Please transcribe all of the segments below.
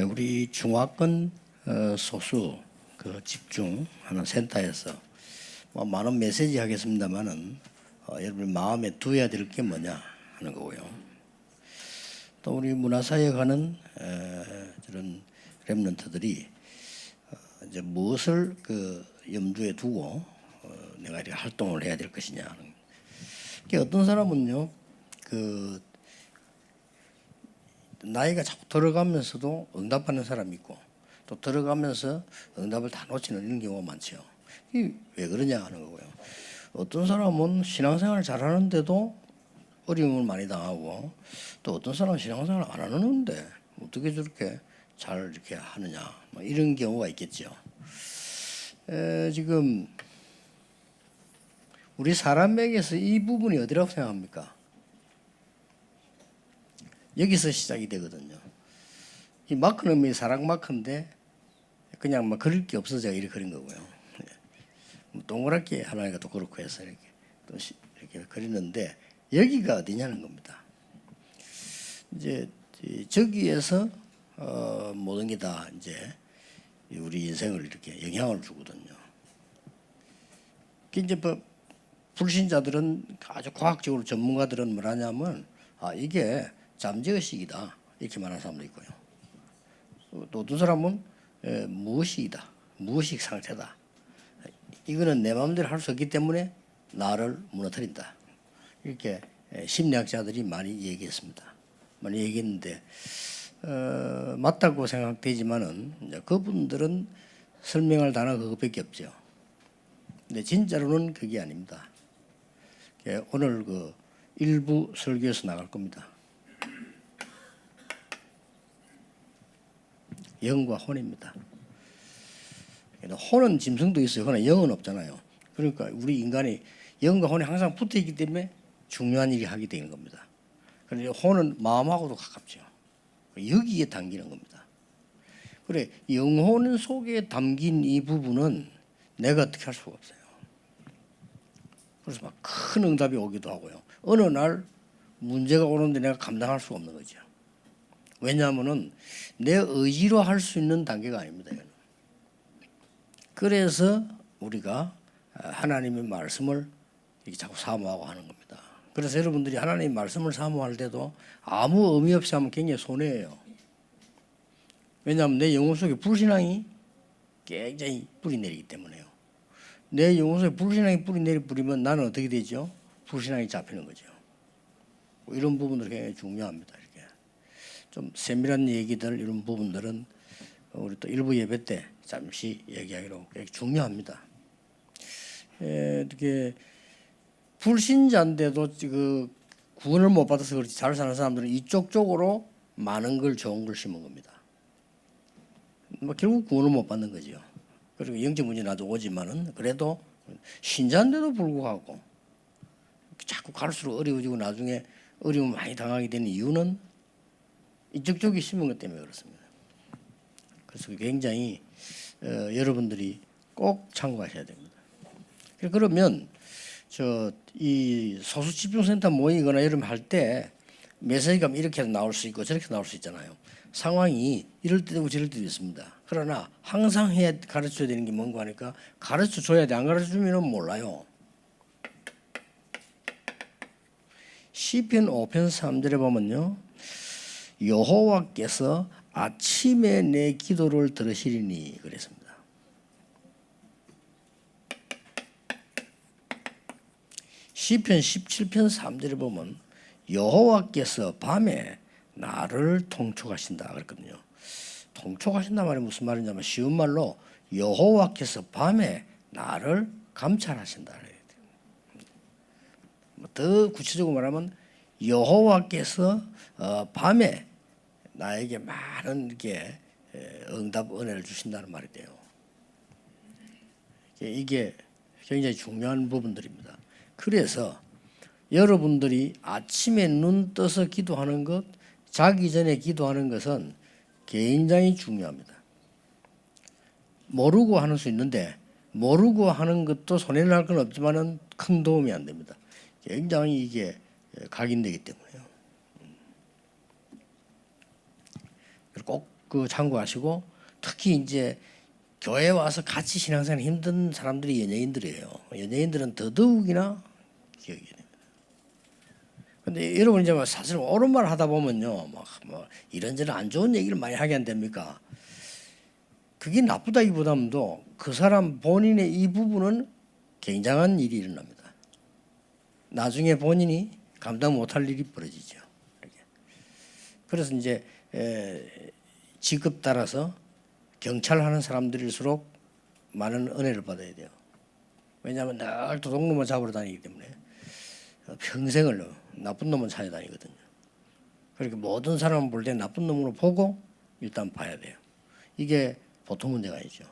우리 중화권 소수 집중하는 센터에서 많은 메시지 하겠습니다만은 여러분 마음에 두어야 될 게 뭐냐 하는 거고요. 또 우리 문화사역 하는 저런 렘넌트들이 이제 무엇을 염두에 두고 내가 이렇게 활동을 해야 될 것이냐 하는. 어떤 사람은요 나이가 자꾸 들어가면서도 응답하는 사람이 있고 또 들어가면서 응답을 다 놓치는 이런 경우가 많죠. 이게 왜 그러냐 하는 거고요. 어떤 사람은 신앙생활을 잘하는데도 어려움을 많이 당하고 또 어떤 사람은 신앙생활을 안 하는데 어떻게 저렇게 잘 이렇게 하느냐 이런 경우가 있겠죠. 지금 우리 사람에게서 이 부분이 어디라고 생각합니까? 여기서 시작이 되거든요. 이 마크는 사랑 마크인데 그냥 막 그릴 게 없어져 이렇게 그린 거고요. 동그랗게 하나니까 또 그렇고 해서 이렇게 또 이렇게 그리는데 여기가 어디냐는 겁니다. 이제 저기에서 모든 게 다 이제 우리 인생을 이렇게 영향을 주거든요. 이제 불신자들은 아주 과학적으로 전문가들은 뭐라냐면 이게 잠재의식이다 이렇게 말하는 사람도 있고요. 또 어떤 사람은 무의식이다, 무의식 상태다. 이거는 내 마음대로 할 수 없기 때문에 나를 무너뜨린다. 이렇게 심리학자들이 많이 얘기했습니다. 많이 얘기했는데 맞다고 생각되지만은 이제 그분들은 설명할 단어가 그것밖에 없죠. 근데 진짜로는 그게 아닙니다. 오늘 일부 설교에서 나갈 겁니다. 영과 혼입니다. 혼은 짐승도 있어요. 그러나 영은 없잖아요. 그러니까 우리 인간이 영과 혼이 항상 붙어 있기 때문에 중요한 일을 하게 되는 겁니다. 그런데 혼은 마음하고도 가깝죠. 여기에 담기는 겁니다. 그래 영혼 속에 담긴 이 부분은 내가 어떻게 할 수가 없어요. 그래서 막 큰 응답이 오기도 하고요. 어느 날 문제가 오는데 내가 감당할 수가 없는 거죠. 왜냐하면은 내 의지로 할 수 있는 단계가 아닙니다. 이거는. 그래서 우리가 하나님의 말씀을 이렇게 자꾸 사모하고 하는 겁니다. 그래서 여러분들이 하나님의 말씀을 사모할 때도 아무 의미 없이 하면 굉장히 손해예요. 왜냐하면 내 영혼 속에 불신앙이 굉장히 뿌리 내리기 때문에요. 내 영혼 속에 불신앙이 뿌리면 나는 어떻게 되죠? 불신앙이 잡히는 거죠. 이런 부분들이 굉장히 중요합니다. 이렇게 좀 세밀한 얘기들 이런 부분들은 우리 또 일부 예배 때 잠시 얘기하기로 굉장히 중요합니다. 이렇게 불신자인데도 구원을 못 받아서 그렇지 잘 사는 사람들은 이쪽 쪽으로 많은 걸 좋은 걸 심은 겁니다. 결국 구원을 못 받는 거죠. 그리고 영적 문제는 아주 오지만은 그래도 신자인데도 불구하고 자꾸 갈수록 어려워지고 나중에 어려움 많이 당하게 되는 이유는 이쪽 쪽이 심은 것 때문에 그렇습니다. 그래서 굉장히 여러분들이 꼭 참고하셔야 됩니다. 그러면 이 소수 집중센터 모이거나 이런 할 때 메시지가 이렇게 나올 수 있고 저렇게 나올 수 있잖아요. 상황이 이럴 때도 있고 저럴 때도 있습니다. 그러나 항상 가르쳐야 되는 게 뭔가 하니까 가르쳐줘야 돼. 안 가르쳐주면 몰라요. 시편 5편 3절에 보면요. 여호와께서 아침에 내 기도를 들으시리니 그랬습니다. 시편 17편 3절에 보면 여호와께서 밤에 나를 통촉하신다 그랬거든요. 통촉하신다 말이 무슨 말이냐면 쉬운 말로 여호와께서 밤에 나를 감찰하신다. 더 구체적으로 말하면 여호와께서 밤에 나에게 많은 이렇게 응답 은혜를 주신다는 말이 돼요. 이게 굉장히 중요한 부분들입니다. 그래서 여러분들이 아침에 눈 떠서 기도하는 것, 자기 전에 기도하는 것은 굉장히 중요합니다. 모르고 하는 수 있는데 모르고 하는 것도 손해날 건 없지만은 큰 도움이 안 됩니다. 굉장히 이게 각인되기 때문에요. 꼭 그 참고하시고 특히 이제 교회 와서 같이 신앙생활 힘든 사람들이 연예인들이에요. 연예인들은 더더욱이나 기억이 됩니다. 근데 여러분 이제 사실 옳은 말 하다 보면요, 뭐 이런저런 안 좋은 얘기를 많이 하게 안 됩니까? 그게 나쁘다기보다도 그 사람 본인의 이 부분은 굉장한 일이 일어납니다. 나중에 본인이 감당 못할 일이 벌어지죠. 이렇게. 그래서 이제 직급 따라서 경찰하는 사람들일수록 많은 은혜를 받아야 돼요. 왜냐하면 늘 도둑놈을 잡으러 다니기 때문에 평생을 나쁜 놈은 찾아다니거든요. 그러니까 모든 사람을 볼 때 나쁜 놈으로 보고 일단 봐야 돼요. 이게 보통 문제가 아니죠.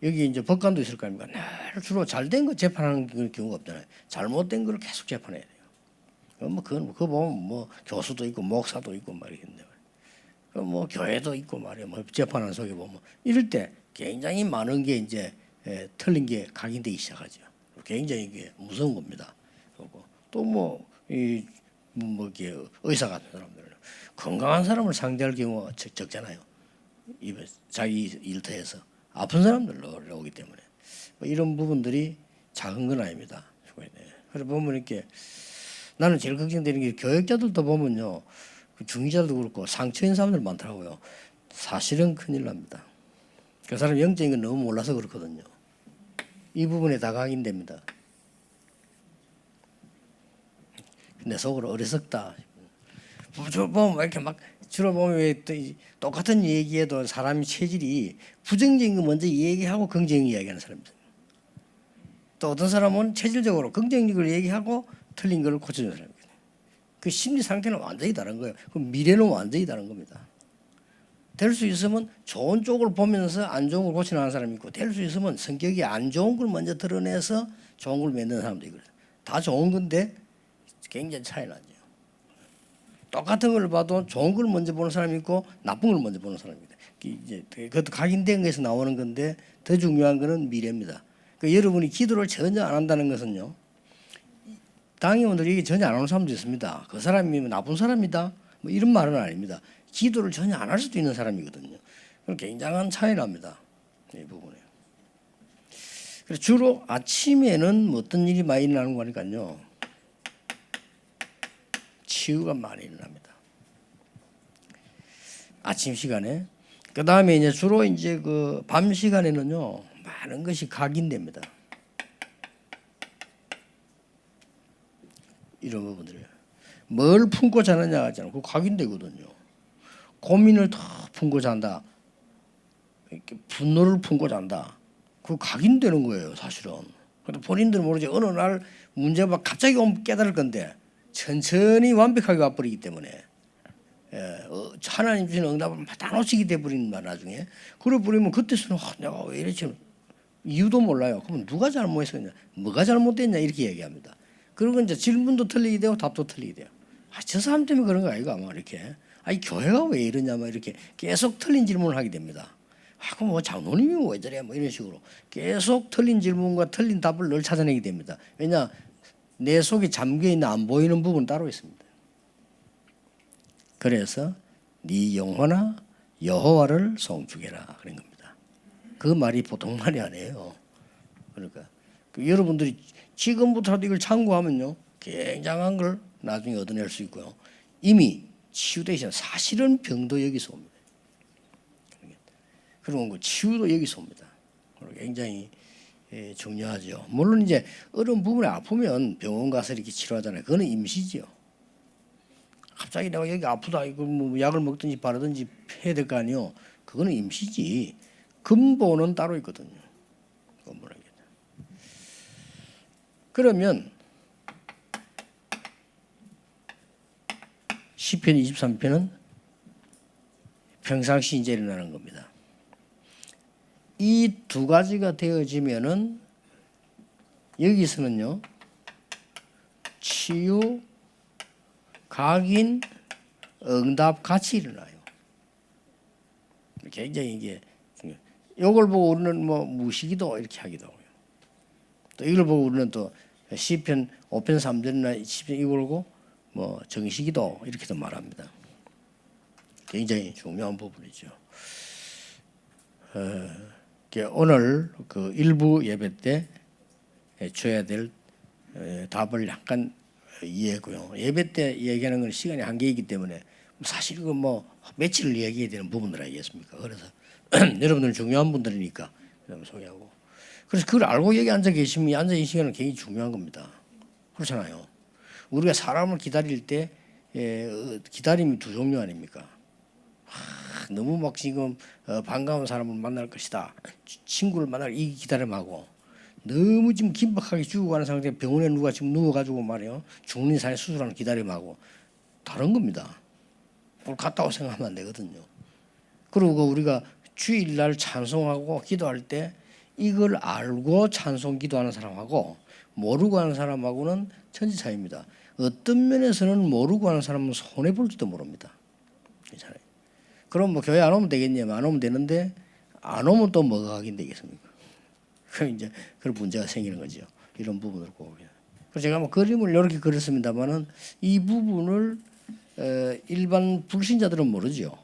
여기 이제 법관도 있을 거 아닙니까? 늘 주로 잘된 거 재판하는 경우가 없잖아요. 잘못된 걸 계속 재판해야 돼요. 그거 보면 뭐 교수도 있고 목사도 있고 말이겠는데, 뭐 교회도 있고 말이야. 뭐 재판하는 속에 보면 이럴 때 굉장히 많은 게 이제 틀린 게 각인되기 시작하죠. 굉장히 이게 무서운 겁니다. 그리고 또 뭐 이게 의사 같은 사람들 건강한 사람을 상대할 경우가 적잖아요. 자기 일터에서 아픈 사람들 오기 때문에 뭐 이런 부분들이 작은 건 아닙니다. 그래서 보면 이렇게 나는 제일 걱정되는 게 교육자들도 보면요, 중위자도 그렇고 상처인 사람들 많더라고요. 사실은 큰일 납니다. 그 사람 영적인 건 너무 몰라서 그렇거든요. 이 부분에 다 각인됩니다. 내 속으로 어리석다. 주로 보면 이렇게 막 주로 보면 왜 똑같은 얘기에도 사람의 체질이 부정적인 거 먼저 얘기하고 긍정적 이야기하는 사람들. 또 어떤 사람은 체질적으로 긍정적인 걸 얘기하고 틀린 걸 고쳐주는 사람이거든요. 그 심리 상태는 완전히 다른 거예요. 그 미래는 완전히 다른 겁니다. 될 수 있으면 좋은 쪽을 보면서 안 좋은 걸 고쳐나가는 사람이 있고, 될 수 있으면 성격이 안 좋은 걸 먼저 드러내서 좋은 걸 만드는 사람도 있거든요. 다 좋은 건데 굉장히 차이 나죠. 똑같은 걸 봐도 좋은 걸 먼저 보는 사람이 있고 나쁜 걸 먼저 보는 사람입니다. 이제 그것도 각인된 것에서 나오는 건데 더 중요한 것은 미래입니다. 그러니까 여러분이 기도를 전혀 안 한다는 것은요, 당의원들 얘기 전혀 안 하는 사람도 있습니다. 그 사람이 나쁜 사람이다 뭐 이런 말은 아닙니다. 기도를 전혀 안 할 수도 있는 사람이거든요. 그럼 굉장한 차이 납니다. 이 부분에. 그래서 주로 아침에는 어떤 일이 많이 일어나는 거니까요, 치유가 많이 일어납니다. 아침 시간에. 그 다음에 이제 주로 이제 그 밤 시간에는요, 많은 것이 각인됩니다. 이런 부분들. 뭘 품고 자느냐 하잖아요. 그거 각인되거든요. 고민을 더 품고 잔다. 이렇게 분노를 품고 잔다. 그거 각인되는 거예요, 사실은. 근데 본인들은 모르지. 어느 날 문제가 갑자기 오면 깨달을 건데 천천히 완벽하게 와버리기 때문에 하나님 주신 응답을 다 놓치게 돼버리는 말 나중에. 그래 버리면 그때서는 내가 왜 이랬지 이유도 몰라요. 그러면 누가 잘못했었냐, 뭐가 잘못됐냐 이렇게 얘기합니다. 그리고 이제 질문도 틀리게 되고 답도 틀리게 돼요. 저 사람 때문에 그런 거 아이가 아마 이렇게. 이 교회가 왜 이러냐 뭐 이렇게 계속 틀린 질문을 하게 됩니다. 그럼 뭐 장로님이 왜 저래 뭐 이런 식으로 계속 틀린 질문과 틀린 답을 늘 찾아내게 됩니다. 왜냐, 내 속에 잠겨 있는 안 보이는 부분 따로 있습니다. 그래서 네 영혼아 여호와를 송축해라 그런 겁니다. 그 말이 보통 말이 아니에요. 그러니까 여러분들이 지금부터라도 이걸 참고하면요, 굉장한 걸 나중에 얻어낼 수 있고요. 이미 치유되신 사실은 병도 여기서 옵니다. 그리고 그 치유도 여기서 옵니다. 굉장히 중요하죠. 물론 이제 어려운 부분에 아프면 병원 가서 이렇게 치료하잖아요. 그거는 임시지요. 갑자기 내가 여기 아프다 이거 뭐 약을 먹든지 바르든지 해야 될 거 아니요. 그거는 임시지. 근본은 따로 있거든요. 그러면 시편 23편은 평상시 이제 일어나는 겁니다. 이 두 가지가 되어지면은 여기서는요, 치유, 각인, 응답 같이 일어나요. 굉장히 이게 이걸 보고 우리는 뭐 무시기도 이렇게 하기도 하고요. 또 이걸 보고 우리는 또 시편 5편 3절이나 시편 이걸 보고 뭐 정시기도 이렇게도 말합니다. 굉장히 중요한 부분이죠. 오늘 그 일부 예배 때 줘야 될 답을 약간 이해했고요. 예배 때 얘기하는 건 시간이 한계이기 때문에 사실 이거 뭐 며칠을 얘기해야 되는 부분들 아니겠습니까? 그래서 여러분들 중요한 분들이니까 소개하고. 그래서 그걸 알고 여기 앉아 계시면 앉아 있는 시간은 굉장히 중요한 겁니다. 그렇잖아요. 우리가 사람을 기다릴 때 기다림이 두 종류 아닙니까? 너무 막 지금 반가운 사람을 만날 것이다, 친구를 만날 이 기다림하고, 너무 지금 긴박하게 죽어가는 상태에 병원에 누가 지금 누워가지고 말이요 죽는 사람이 수술하는 기다림하고 다른 겁니다. 그걸 같다고 생각하면 안 되거든요. 그리고 우리가 주일날 찬송하고 기도할 때 이걸 알고 찬송 기도하는 사람하고 모르고 하는 사람하고는 천지 차이입니다. 어떤 면에서는 모르고 하는 사람은 손해 볼지도 모릅니다. 괜찮아요. 그럼 뭐 교회 안 오면 되겠냐면 안 오면 되는데, 안 오면 또 뭐가 하긴 되겠습니까? 그 이제 그런 문제가 생기는 거죠. 이런 부분을 꼭. 그래서 제가 뭐 그림을 이렇게 그렸습니다만은 이 부분을 일반 불신자들은 모르죠.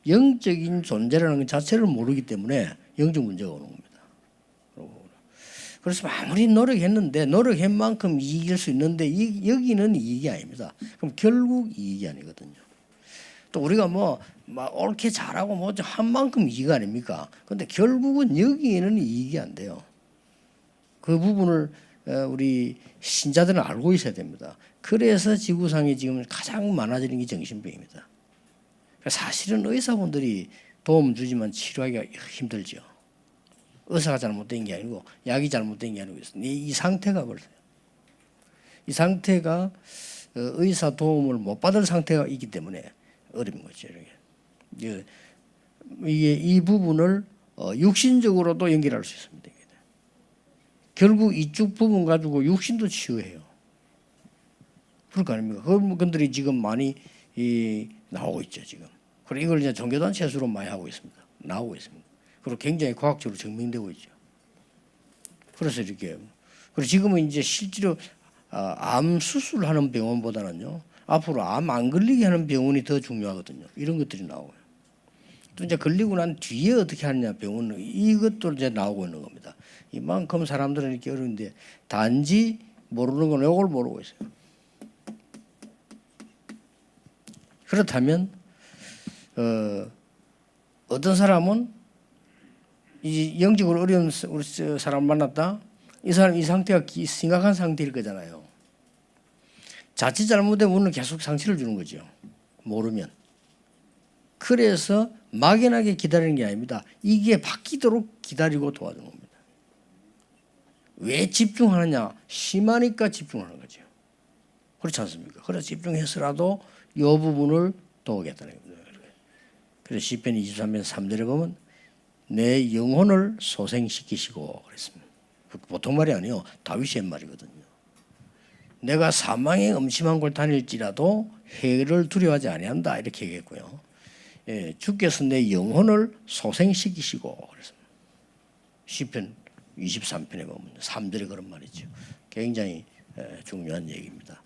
영적인 존재라는 것 자체를 모르기 때문에 영적 문제가 오는 겁니다. 그래서 아무리 노력했는데 노력한 만큼 이길 수 있는데 여기는 이익이 아닙니다. 그럼 결국 이익이 아니거든요. 또 우리가 뭐 옳게 잘하고 뭐 한 만큼 이익 아닙니까? 그런데 결국은 여기에는 이익이 안 돼요. 그 부분을 우리 신자들은 알고 있어야 됩니다. 그래서 지구상에 지금 가장 많아지는 게 정신병입니다. 사실은 의사분들이 도움 주지만 치료하기가 힘들죠. 의사가 잘못된 게 아니고 약이 잘못된 게 아니고 이 상태가 그래요. 이 상태가 의사 도움을 못 받을 상태가 있기 때문에 어려운 거죠. 이게 이 부분을 육신적으로도 연결할 수 있습니다. 결국 이쪽 부분 가지고 육신도 치유해요. 그럴 거 아닙니까? 그런 분들이 지금 많이 나오고 있죠, 지금. 그리고 이걸 이제 종교단체 수로 많이 하고 있습니다. 나오고 있습니다. 그리고 굉장히 과학적으로 증명되고 있죠. 그래서 이렇게. 그리고 지금은 이제 실제로 암 수술하는 병원보다는요, 앞으로 암 안 걸리게 하는 병원이 더 중요하거든요. 이런 것들이 나와요. 또 이제 걸리고 난 뒤에 어떻게 하느냐, 병원은 이것도 이제 나오고 있는 겁니다. 이만큼 사람들은 이렇게 어려운데 단지 모르는 건 이걸 모르고 있어요. 그렇다면 어떤 사람은 이 영적으로 어려운 사람을 만났다. 이 사람 이 상태가 심각한 상태일 거잖아요. 자칫 잘못되면 우리는 계속 상처를 주는 거죠. 모르면. 그래서 막연하게 기다리는 게 아닙니다. 이게 바뀌도록 기다리고 도와주는 겁니다. 왜 집중하느냐? 심하니까 집중하는 거죠. 그렇지 않습니까? 그래서 집중해서라도 이 부분을 도우겠다는 겁니다. 그래서 시편 23편 3절에 보면 내 영혼을 소생시키시고 그랬습니다. 보통 말이 아니에요. 다윗의 말이거든요. 내가 사망의 음침한 곳을 다닐지라도 해를 두려워하지 아니한다 이렇게 얘기했고요. 주께서 내 영혼을 소생시키시고 그랬습니다. 시편 23편에 보면 3절에 그런 말이죠. 굉장히 중요한 얘기입니다.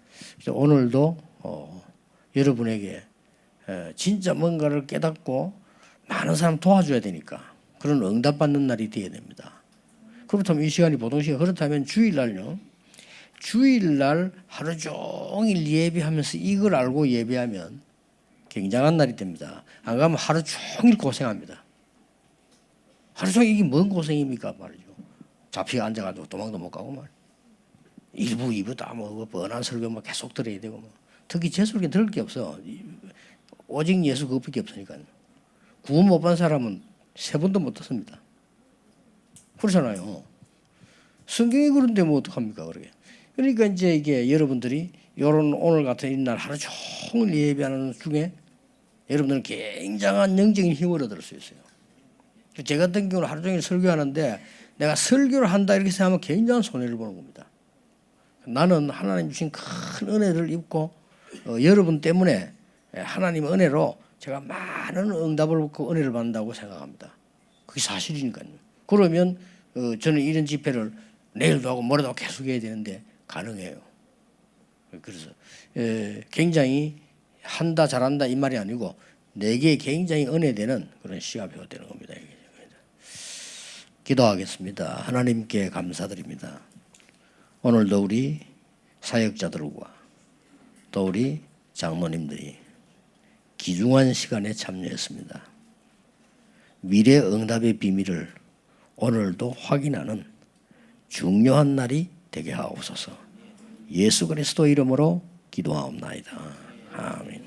오늘도 여러분에게 진짜 뭔가를 깨닫고 많은 사람 도와줘야 되니까 그런 응답받는 날이 되어야 됩니다. 그렇다면 이 시간이 보통 시간, 그렇다면 주일날요, 주일날 하루 종일 예배하면서 이걸 알고 예배하면 굉장한 날이 됩니다. 안 가면 하루 종일 고생합니다. 하루 종일 이게 뭔 고생입니까 말이죠. 잡히가 앉아가지고 도망도 못 가고 말. 1부, 2부 다 뭐 뻔한 설교 뭐 계속 들어야 되고 뭐. 특히 제 설교 들을 게 없어. 오직 예수 그것밖에 없으니까요. 구원 못 받은 사람은 3번도 못 듣습니다. 그렇잖아요. 성경이 그런데 뭐 어떡합니까 그러게. 그러니까 이제 이게 여러분들이 이런 오늘 같은 이날 하루 종일 예배하는 중에 여러분들은 굉장한 영적인 힘을 얻을 수 있어요. 제 같은 경우는 하루 종일 설교하는데 내가 설교를 한다 이렇게 생각하면 굉장한 손해를 보는 겁니다. 나는 하나님 주신 큰 은혜를 입고 여러분 때문에 하나님의 은혜로 제가 많은 응답을 받고 은혜를 받는다고 생각합니다. 그게 사실이니까요. 그러면 저는 이런 집회를 내일도 하고 모레도 하고 계속 해야 되는데 가능해요. 그래서 굉장히 한다 잘한다 이 말이 아니고 내게 굉장히 은혜되는 그런 시가표가 되는 겁니다. 기도하겠습니다. 하나님께 감사드립니다. 오늘도 우리 사역자들과 또 우리 장로님들이 귀중한 시간에 참여했습니다. 미래 응답의 비밀을 오늘도 확인하는 중요한 날이 되게 하옵소서. 예수 그리스도 이름으로 기도하옵나이다. 아멘.